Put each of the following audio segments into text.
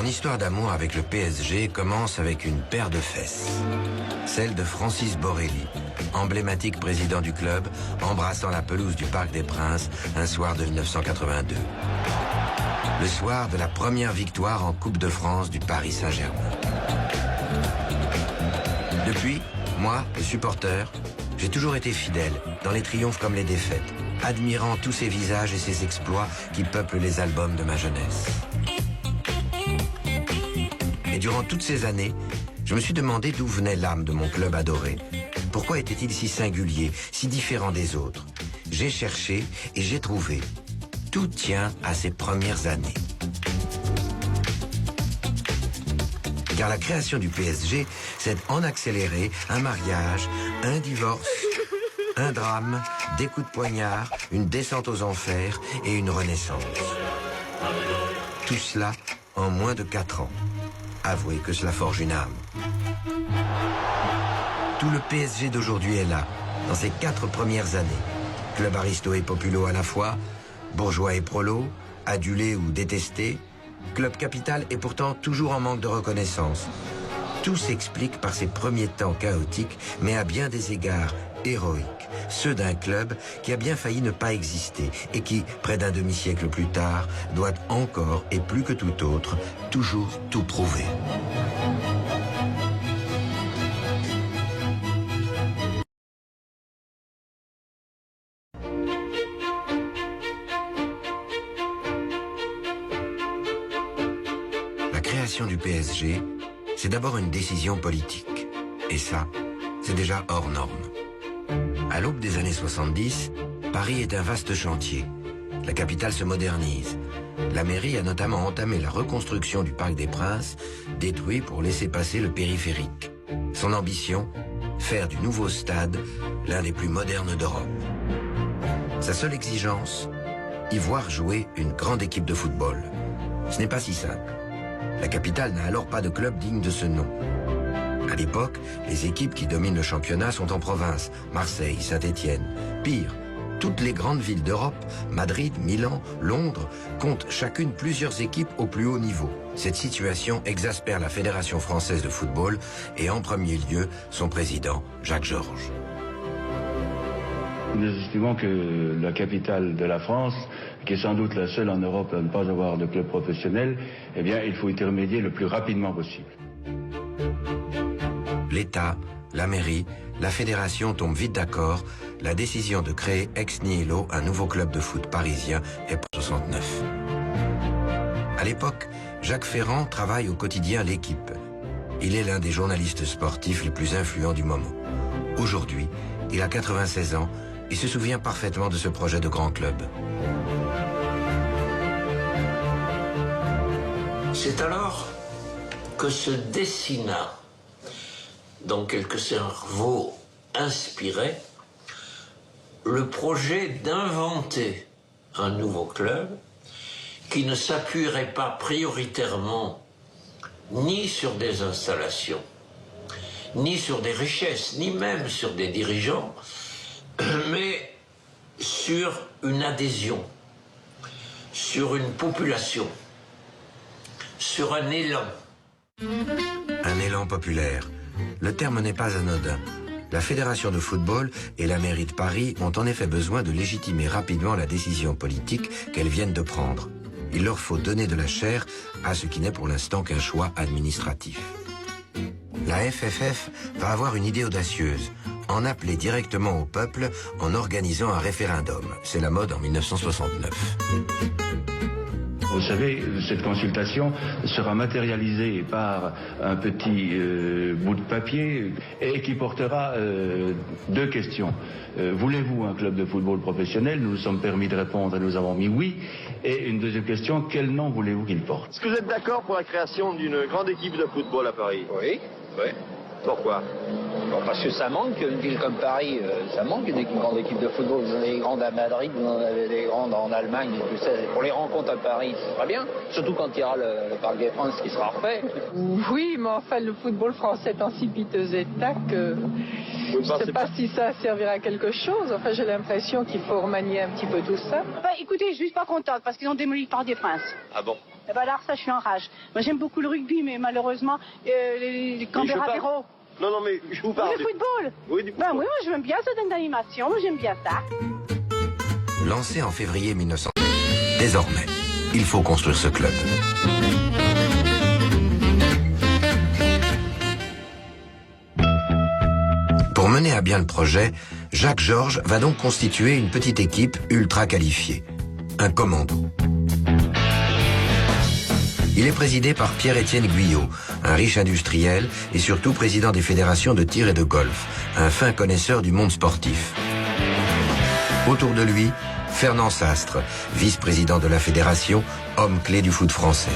Mon histoire d'amour avec le PSG commence avec une paire de fesses. Celle de Francis Borelli, emblématique président du club, embrassant la pelouse du Parc des Princes un soir de 1982. Le soir de la première victoire en Coupe de France du Paris Saint-Germain. Depuis, moi, le supporter, j'ai toujours été fidèle, dans les triomphes comme les défaites, admirant tous ces visages et ces exploits qui peuplent les albums de ma jeunesse. Et durant toutes ces années, je me suis demandé d'où venait l'âme de mon club adoré. Pourquoi était-il si singulier, si différent des autres? J'ai cherché et j'ai trouvé. Tout tient à ses premières années. Car la création du PSG, c'est en accéléré un mariage, un divorce, un drame, des coups de poignard, une descente aux enfers et une renaissance. Tout cela en moins de 4 ans. Avouez que cela forge une âme. Tout le PSG d'aujourd'hui est là, dans ses 4 premières années. Club aristo et populo à la fois, bourgeois et prolo, adulé ou détesté, club capital et pourtant toujours en manque de reconnaissance. Tout s'explique par ces premiers temps chaotiques, mais à bien des égards héroïques, ceux d'un club qui a bien failli ne pas exister et qui, près d'un demi-siècle plus tard, doit encore, et plus que tout autre, toujours tout prouver. La création du PSG, c'est d'abord une décision politique. Et ça, c'est déjà hors norme. À l'aube des années 70, Paris est un vaste chantier. La capitale se modernise. La mairie a notamment entamé la reconstruction du Parc des Princes, détruit pour laisser passer le périphérique. Son ambition, faire du nouveau stade l'un des plus modernes d'Europe. Sa seule exigence, y voir jouer une grande équipe de football. Ce n'est pas si simple. La capitale n'a alors pas de club digne de ce nom. À l'époque, les équipes qui dominent le championnat sont en province, Marseille, Saint-Étienne. Pire, toutes les grandes villes d'Europe, Madrid, Milan, Londres, comptent chacune plusieurs équipes au plus haut niveau. Cette situation exaspère la Fédération française de football et en premier lieu son président, Jacques Georges. Nous estimons que la capitale de la France, qui est sans doute la seule en Europe à ne pas avoir de club professionnel, eh bien, il faut y remédier le plus rapidement possible. L'État, la mairie, la fédération tombent vite d'accord. La décision de créer ex nihilo un nouveau club de foot parisien est en 1969. À l'époque, Jacques Ferrand travaille au quotidien L'Équipe. Il est l'un des journalistes sportifs les plus influents du moment. Aujourd'hui, il a 96 ans et se souvient parfaitement de ce projet de grand club. C'est alors que se dessina dans quelques cerveaux inspirés le projet d'inventer un nouveau club qui ne s'appuierait pas prioritairement ni sur des installations, ni sur des richesses, ni même sur des dirigeants, mais sur une adhésion, sur une population, sur un élan. Un élan populaire. Le terme n'est pas anodin. La Fédération de football et la mairie de Paris ont en effet besoin de légitimer rapidement la décision politique qu'elles viennent de prendre. Il leur faut donner de la chair à ce qui n'est pour l'instant qu'un choix administratif. La FFF va avoir une idée audacieuse, en appeler directement au peuple en organisant un référendum. C'est la mode en 1969. Vous savez, cette consultation sera matérialisée par un petit bout de papier et qui portera 2 questions. Voulez-vous un club de football professionnel? Nous nous sommes permis de répondre et nous avons mis oui. Et une deuxième question, quel nom voulez-vous qu'il porte? Est-ce que vous êtes d'accord pour la création d'une grande équipe de football à Paris? Oui. Oui. Pourquoi? Bon, parce que ça manque, une ville comme Paris, ça manque une grande équipe de football. Vous en avez des grandes à Madrid, vous en avez des grandes en Allemagne, tout ça. Pour les rencontres à Paris, ce sera bien. Surtout quand il y aura le Parc des Princes qui sera refait. Oui, mais enfin, le football français est en si piteux état que je ne sais pas si ça servira à quelque chose. Enfin, j'ai l'impression qu'il faut remanier un petit peu tout ça. Bah, écoutez, je suis pas contente parce qu'ils ont démoli le Parc des Princes. Ah bon? Eh ben alors ça, je suis en rage. Moi, j'aime beaucoup le rugby, mais malheureusement, les Canberra-Béraud. Non, mais je vous parle. Le football. Oui, du football. Ben oui, moi, j'aime bien ce donne d'animation. Moi, j'aime bien ça. Lancé en février 1900. Désormais, il faut construire ce club. Pour mener à bien le projet, Jacques Georges va donc constituer une petite équipe ultra qualifiée, un commando. Il est présidé par Pierre-Étienne Guyot, un riche industriel et surtout président des fédérations de tir et de golf, un fin connaisseur du monde sportif. Autour de lui, Fernand Sastre, vice-président de la fédération, homme clé du foot français.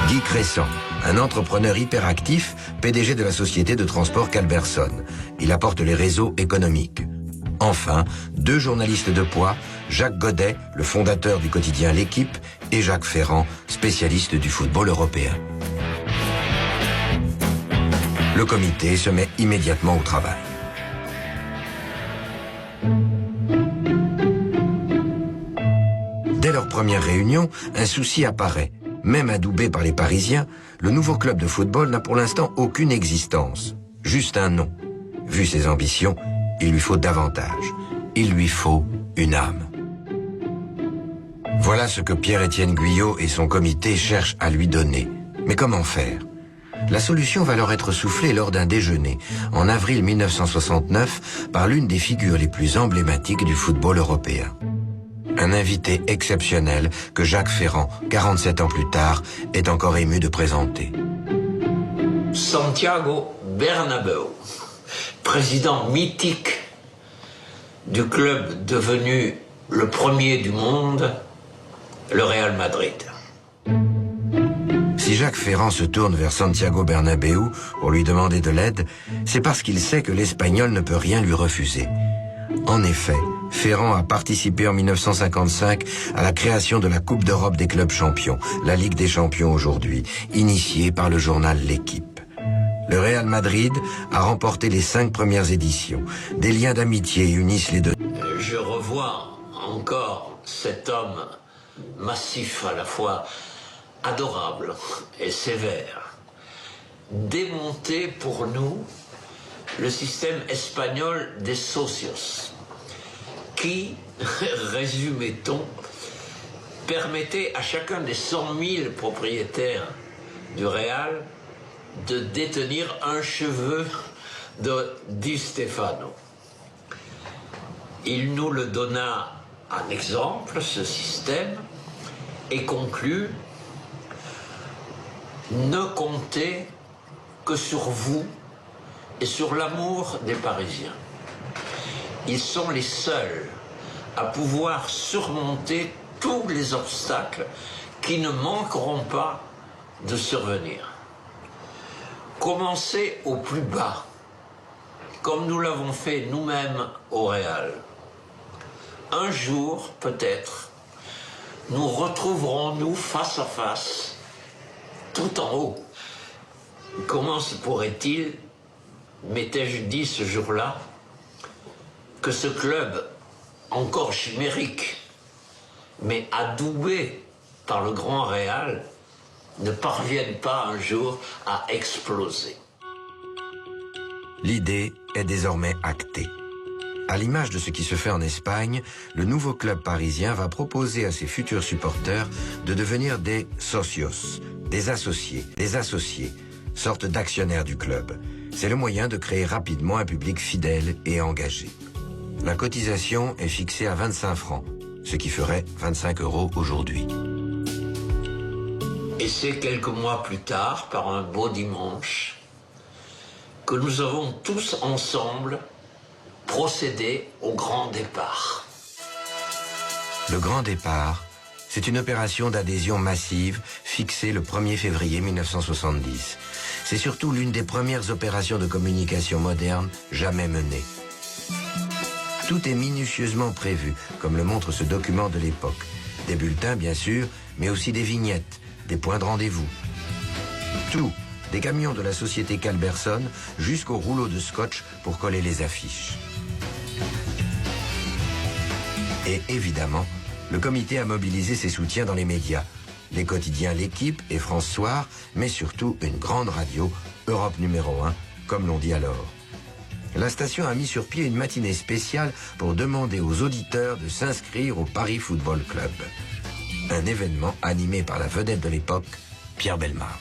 Guy Cressan, un entrepreneur hyperactif, PDG de la société de transport Calberson. Il apporte les réseaux économiques. Enfin, 2 journalistes de poids, Jacques Godet, le fondateur du quotidien L'Équipe, et Jacques Ferrand, spécialiste du football européen. Le comité se met immédiatement au travail. Dès leur première réunion, un souci apparaît. Même adoubé par les Parisiens, le nouveau club de football n'a pour l'instant aucune existence. Juste un nom. Vu ses ambitions, il lui faut davantage. Il lui faut une âme. Voilà ce que Pierre-Étienne Guyot et son comité cherchent à lui donner. Mais comment faire ? La solution va leur être soufflée lors d'un déjeuner, en avril 1969, par l'une des figures les plus emblématiques du football européen. Un invité exceptionnel que Jacques Ferrand, 47 ans plus tard, est encore ému de présenter. Santiago Bernabéu, président mythique du club devenu le premier du monde, le Real Madrid. Si Jacques Ferrand se tourne vers Santiago Bernabéu pour lui demander de l'aide, c'est parce qu'il sait que l'Espagnol ne peut rien lui refuser. En effet, Ferrand a participé en 1955 à la création de la Coupe d'Europe des clubs champions, la Ligue des champions aujourd'hui, initiée par le journal L'Équipe. Le Real Madrid a remporté les 5 premières éditions. Des liens d'amitié unissent les deux. Je revois encore cet homme massif, à la fois adorable et sévère, démonter pour nous le système espagnol des socios, qui, résumait-on, permettait à chacun des 100 000 propriétaires du Real de détenir un cheveu de Di Stefano. Il nous le donna en exemple, ce système, et conclut: ne comptez que sur vous et sur l'amour des Parisiens. Ils sont les seuls à pouvoir surmonter tous les obstacles qui ne manqueront pas de survenir. Commencez au plus bas, comme nous l'avons fait nous-mêmes au Real. Un jour, peut-être, nous retrouverons-nous face à face, tout en haut. Comment se pourrait-il, m'étais-je dit ce jour-là, que ce club, encore chimérique, mais adoubé par le Grand Real, ne parvienne pas un jour à exploser. L'idée est désormais actée. À l'image de ce qui se fait en Espagne, le nouveau club parisien va proposer à ses futurs supporters de devenir des socios, des associés, sorte d'actionnaires du club. C'est le moyen de créer rapidement un public fidèle et engagé. La cotisation est fixée à 25 francs, ce qui ferait 25 € aujourd'hui. Et c'est quelques mois plus tard, par un beau dimanche, que nous avons tous ensemble procédé au grand départ. Le grand départ, c'est une opération d'adhésion massive fixée le 1er février 1970. C'est surtout l'une des premières opérations de communication moderne jamais menées. Tout est minutieusement prévu, comme le montre ce document de l'époque. Des bulletins, bien sûr, mais aussi des vignettes, des points de rendez-vous. Tout, des camions de la société Calberson jusqu'au rouleau de scotch pour coller les affiches. Et évidemment, le comité a mobilisé ses soutiens dans les médias. les quotidiens L'Équipe et France Soir, mais surtout une grande radio, Europe numéro 1, comme l'on dit alors. La station a mis sur pied une matinée spéciale pour demander aux auditeurs de s'inscrire au Paris Football Club. Un événement animé par la vedette de l'époque, Pierre Bellemare.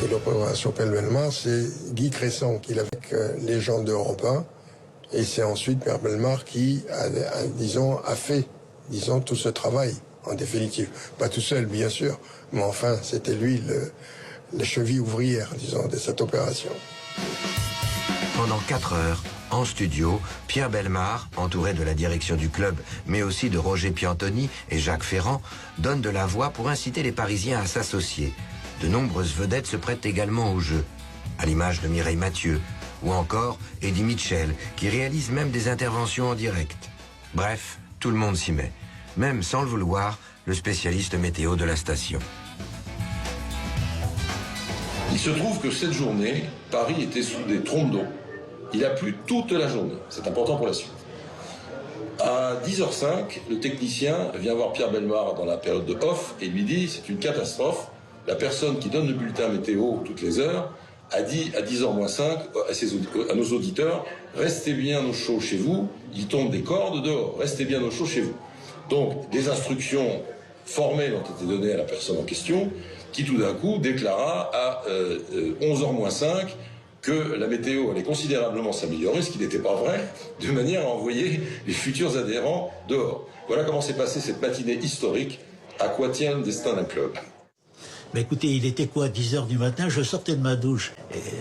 Et l'opération Pierre Bellemare, c'est Guy Cresson qui l'a fait avec les gens d'Europe 1. Et c'est ensuite Pierre Bellemare qui a fait tout ce travail, en définitive. Pas tout seul, bien sûr, mais enfin, c'était lui la cheville ouvrière, disons, de cette opération. Pendant 4 heures, en studio, Pierre Bellemare, entouré de la direction du club, mais aussi de Roger Piantoni et Jacques Ferrand, donne de la voix pour inciter les Parisiens à s'associer. De nombreuses vedettes se prêtent également au jeu, à l'image de Mireille Mathieu, ou encore Eddie Mitchell, qui réalise même des interventions en direct. Bref, tout le monde s'y met. Même sans le vouloir, le spécialiste météo de la station. Il se trouve que cette journée, Paris était sous des trompes d'eau. Il a plu toute la journée. C'est important pour la suite. À 10h05, le technicien vient voir Pierre Bellemare dans la période de off et lui dit « c'est une catastrophe. La personne qui donne le bulletin météo toutes les heures a dit à 10h-5 à nos auditeurs « restez bien au chaud chez vous, il tombe des cordes dehors, restez bien au chaud chez vous ». Donc des instructions formelles ont été données à la personne en question qui tout d'un coup déclara à 11h-5 que la météo allait considérablement s'améliorer, ce qui n'était pas vrai, de manière à envoyer les futurs adhérents dehors. Voilà comment s'est passée cette matinée historique. À quoi tient le destin d'un club ? Mais écoutez, il était quoi, 10h du matin, je sortais de ma douche,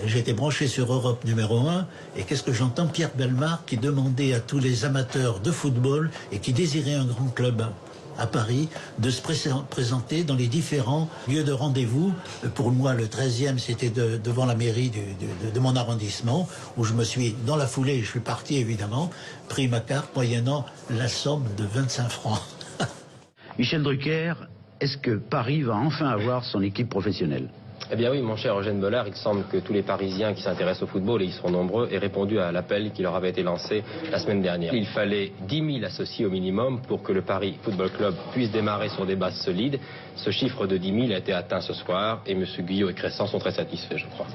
j'étais branché sur Europe numéro 1, et qu'est-ce que j'entends? Pierre Bellemare qui demandait à tous les amateurs de football et qui désiraient un grand club à Paris de se présenter dans les différents lieux de rendez-vous. Pour moi, le 13e, c'était devant la mairie de mon arrondissement, où je me suis, dans la foulée, je suis parti évidemment, pris ma carte moyennant la somme de 25 francs. Michel Drucker, est-ce que Paris va enfin avoir son équipe professionnelle? Eh bien oui, mon cher Eugène Bollard, il semble que tous les Parisiens qui s'intéressent au football, et ils seront nombreux, aient répondu à l'appel qui leur avait été lancé la semaine dernière. Il fallait 10 000 associés au minimum pour que le Paris Football Club puisse démarrer sur des bases solides. Ce chiffre de 10 000 a été atteint ce soir et M. Guyot et Cressan sont très satisfaits, je crois.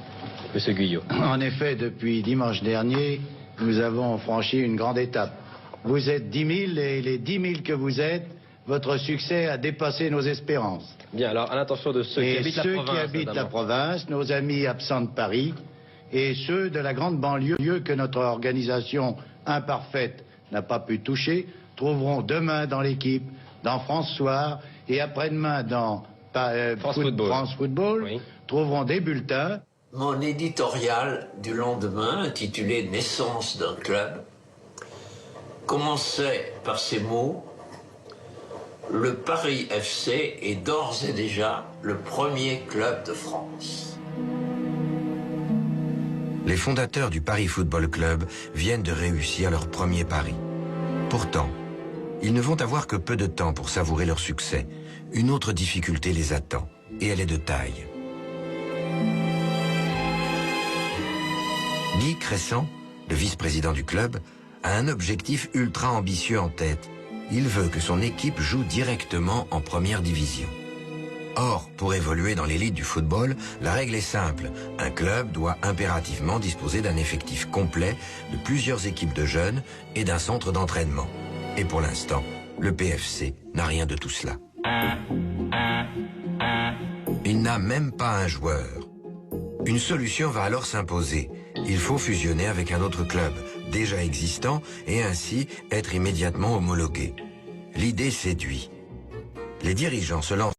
M. Guyot. En effet, depuis dimanche dernier, nous avons franchi une grande étape. Vous êtes 10 000 et les 10 000 que vous êtes, votre succès a dépassé nos espérances. Bien, alors à l'intention de ceux qui habitent la province, nos amis absents de Paris, et ceux de la grande banlieue que notre organisation imparfaite n'a pas pu toucher, trouveront demain dans l'équipe, dans France Soir, et après-demain dans France Football, oui, trouveront des bulletins. Mon éditorial du lendemain, intitulé « Naissance d'un club », commençait par ces mots: le Paris FC est d'ores et déjà le premier club de France. Les fondateurs du Paris Football Club viennent de réussir leur premier pari. Pourtant, ils ne vont avoir que peu de temps pour savourer leur succès. Une autre difficulté les attend, et elle est de taille. Guy Cressan, le vice-président du club, a un objectif ultra ambitieux en tête. Il veut que son équipe joue directement en première division. Or, pour évoluer dans l'élite du football, la règle est simple. Un club doit impérativement disposer d'un effectif complet, de plusieurs équipes de jeunes et d'un centre d'entraînement. Et pour l'instant, le PFC n'a rien de tout cela. Il n'a même pas un joueur. Une solution va alors s'imposer. Il faut fusionner avec un autre club, déjà existant, et ainsi être immédiatement homologué. L'idée séduit. Les dirigeants se lancent